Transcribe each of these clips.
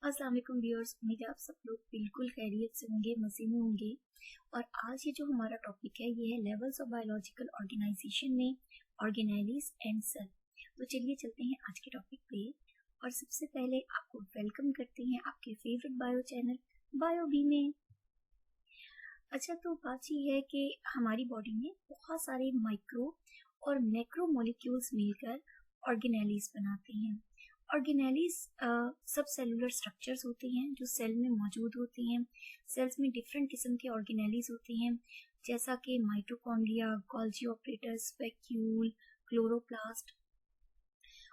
अस्सलाम वालेकुम व्यूअर्स, उम्मीद है आप सब लोग बिल्कुल खैरियत से होंगे, मज़े में होंगे। और आज ये जो हमारा टॉपिक है ये है लेवल्स ऑफ बायोलॉजिकल ऑर्गेनाइजेशन में ऑर्गेनेलिस एंड सेल। तो चलिए चलते हैं आज के टॉपिक पे। और सबसे पहले आपको वेलकम करते हैं आपके फेवरेट बायो चैनल बायोबी में। अच्छा, तो बात ये है कि हमारी बॉडी में बहुत सारे माइक्रो और मैक्रो मॉलिक्यूल्स मिलकर ऑर्गेनेलिस बनाते हैं। ऑर्गेनेलिस सब सेलुलर स्ट्रक्चर्स होते हैं जो सेल में मौजूद होते हैं। सेल्स में डिफरेंट किस्म के ऑर्गेनेलिस होते हैं, जैसा कि mitochondria, Golgi apparatus, vacuole, chloroplast.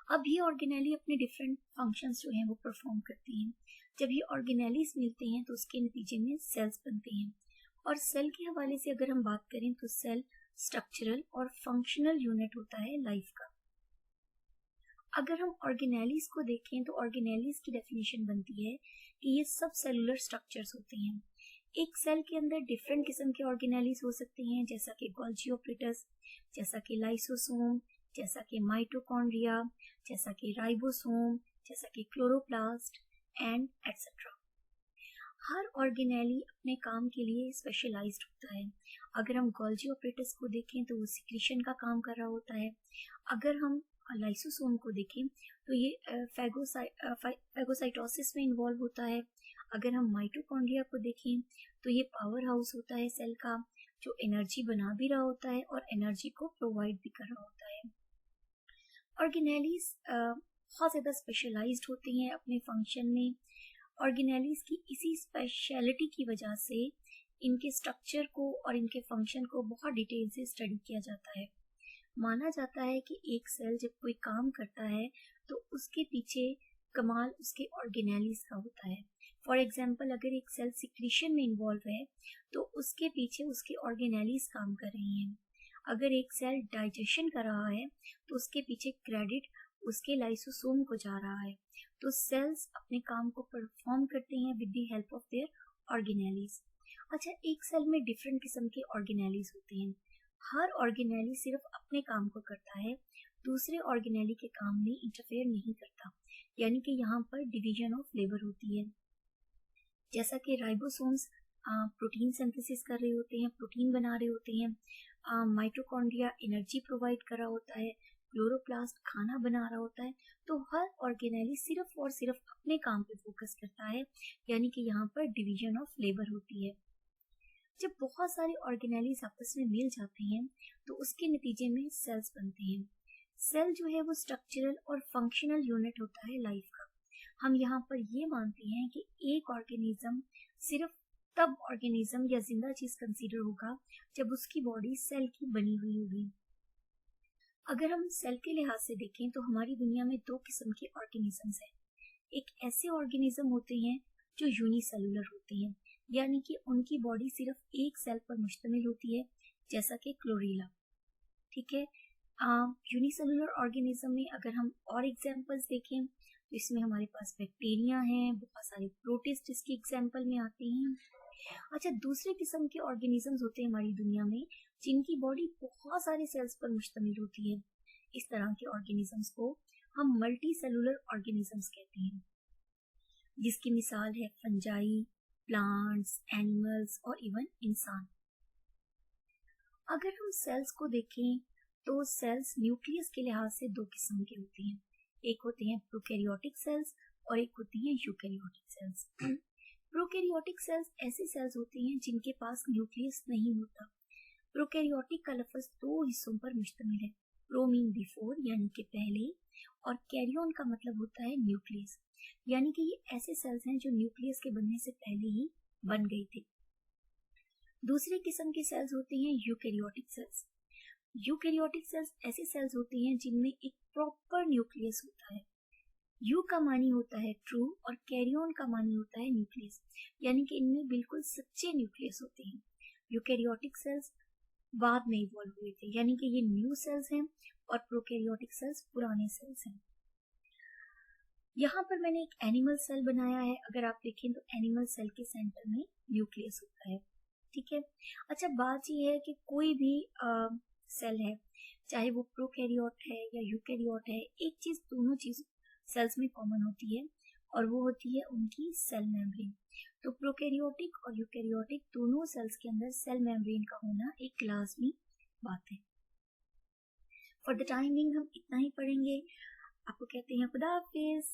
अब ये ऑर्गेनेली अपने डिफरेंट फंक्शंस जो हैं वो परफॉर्म करती हैं। जब ये ऑर्गेनेलिस मिलते हैं तो उसके नतीजे में सेल्स बनते हैं। और सेल के हवाले से अगर हम बात करें तो सेल स्ट्रक्चरल और फंक्शनल यूनिट होता है लाइफ का। अगर हम ऑर्गेनेलिस को देखें तो ऑर्गेनेलिस की डेफिनेशन बनती है कि ये सब सेलुलर स्ट्रक्चर्स होते हैं। एक सेल के अंदर डिफरेंट किस्म के ऑर्गेनेलिस हो सकते हैं, जैसा कि गोल्जी ऑपरेटस, जैसा कि लाइसोसोम, जैसा कि माइटोकॉन्ड्रिया, जैसा कि राइबोसोम, जैसा कि chloroplast and etcetera. Her organelle अपने काम के लिए स्पेशलाइज्ड होता है। अगर हम गोल्जी ऑपरेटस को देखें तो वो सिक्रीशन का काम कर रहा होता है। अगर हम लाइसोसोम को देखें तो ये फैगोसाइटोसिस में इन्वॉल्व होता है। अगर हम माइटोकॉन्ड्रिया को देखें तो ये पावर हाउस होता है सेल का, जो एनर्जी बना भी रहा होता है और एनर्जी को प्रोवाइड भी कर रहा होता है। ऑर्गेनेलीज बहुत ज़्यादा स्पेशलाइज्ड होती हैं अपने फंक्शन में। ऑर्गेनेलीज की इसी स्पेशलिटी की वजह से इनके स्ट्रक्चर को और इनके फंक्शन को बहुत डिटेल से स्टडी किया जाता है। माना जाता है कि एक सेल जब कोई काम करता है तो उसके पीछे कमाल उसके ऑर्गेनेलिस का होता है। फॉर एग्जाम्पल, अगर एक सेल सिक्रीशन में इन्वॉल्व है तो उसके पीछे उसके ऑर्गेनेलिस काम कर रही हैं। अगर एक सेल डाइजेशन कर रहा है तो उसके पीछे क्रेडिट उसके लाइसोसोम को जा रहा है। तो सेल्स अपने काम को परफॉर्म करते हैं with the help of their organelles. अच्छा, एक सेल में डिफरेंट किस्म के ऑर्गेनेलिस होते हैं। हर ऑर्गेनेली सिर्फ अपने काम को करता है, दूसरे ऑर्गेनेली के काम में इंटरफेयर नहीं करता। यानी कि यहाँ पर डिवीजन ऑफ लेबर होती है। जैसा कि राइबोसोम्स प्रोटीन सिंथेसिस कर रहे होते हैं, प्रोटीन बना रहे होते हैं। माइटोकॉन्ड्रिया एनर्जी प्रोवाइड कर रहा होता है, क्लोरोप्लास्ट खाना बना रहा होता है। तो हर ऑर्गेनेली सिर्फ और सिर्फ अपने काम पे फोकस करता है, यानी कि यहाँ पर डिवीजन ऑफ लेबर होती है। जब बहुत सारे ऑर्गेनेलीज आपस में मिल जाते हैं तो उसके नतीजे में सेल्स बनते हैं। सेल जो है वो स्ट्रक्चरल और फंक्शनल यूनिट होता है लाइफ का। हम यहाँ पर ये मानते हैं कि एक ऑर्गेनिज्म सिर्फ तब ऑर्गेनिज्म या जिंदा चीज कंसीडर होगा जब उसकी बॉडी सेल की बनी हुई होगी। अगर हम सेल के लिहाज से देखें तो हमारी दुनिया में दो किस्म के ऑर्गेनिजम्स हैं। एक ऐसे ऑर्गेनिज्म होते हैं जो यूनिसेलुलर होते हैं, यानी कि उनकी बॉडी सिर्फ एक सेल पर मुश्तमिल होती है, जैसा कि क्लोरेला। ठीक है। यूनिसेलुलर ऑर्गेनिज्म में अगर हम और एग्जांपल्स देखें तो इसमें हमारे पास बैक्टीरिया हैं, बहुत सारे प्रोटिस्ट इसके एग्जांपल में आते हैं। अच्छा, दूसरे किस्म के ऑर्गेनिजम्स होते हैं हमारी दुनिया में जिनकी बॉडी बहुत सारे सेल्स पर मुश्तमिल होती है। इस तरह के ऑर्गेनिजम्स को हम मल्टी सेलुलर ऑर्गेनिजम्स कहते हैं, जिसकी मिसाल है फंजाई, प्लांट्स, एनिमल्स और इवन इंसान। अगर हम सेल्स को देखें तो सेल्स न्यूक्लियस के लिहाज से दो किस्म के होती हैं। एक होते हैं प्रोकैरियोटिक सेल्स और एक होती हैं यूकैरियोटिक सेल्स। प्रोकैरियोटिक सेल्स ऐसे सेल्स होती हैं जिनके पास न्यूक्लियस नहीं होता। प्रोकैरियोटिक का लफ्ज दो हिस्सों पर मुश्तमिल है। प्रो मीन बिफोर यानी कि पहले, और कैरियन का मतलब होता है न्यूक्लियस, यानी कि ये ऐसे सेल्स हैं जो न्यूक्लियस के बनने से पहले ही बन गए थे। दूसरे किस्म के सेल्स होते हैं यूकैरियोटिक सेल्स। यूकैरियोटिक सेल्स ऐसे सेल्स होते हैं जिनमें एक प्रॉपर न्यूक्लियस होता है। यू का मानी होता है ट्रू और कैरियन का मानी होता है न्यूक्लियस, यानी कि इनमें बिल्कुल सच्चे न्यूक्लियस होते हैं। यूकैरियोटिक सेल्स बाद में इवॉल्व हुए थे, यानी कि ये न्यू सेल्स हैं और प्रोकैरियोटिक सेल्स पुराने सेल्स हैं। यहाँ पर मैंने एक एनिमल सेल बनाया है। अगर आप देखें तो एनिमल सेल के सेंटर में न्यूक्लियस होता है। ठीक है। अच्छा, बात यह है कि कोई भी सेल है, चाहे वो प्रोकैरियोट है या यूकैरियोट है, एक चीज दोनों चीज सेल्स में कॉमन होती है और वो होती है उनकी सेल मेम्ब्रेन। तो प्रोकैरियोटिक और यूकैरियोटिक दोनों सेल्स के अंदर सेल मेम्ब्रेन का होना एक लाजमी बात है। फॉर द टाइम बिंग हम इतना ही पढ़ेंगे। आपको कहते हैं खुदा हाफिज।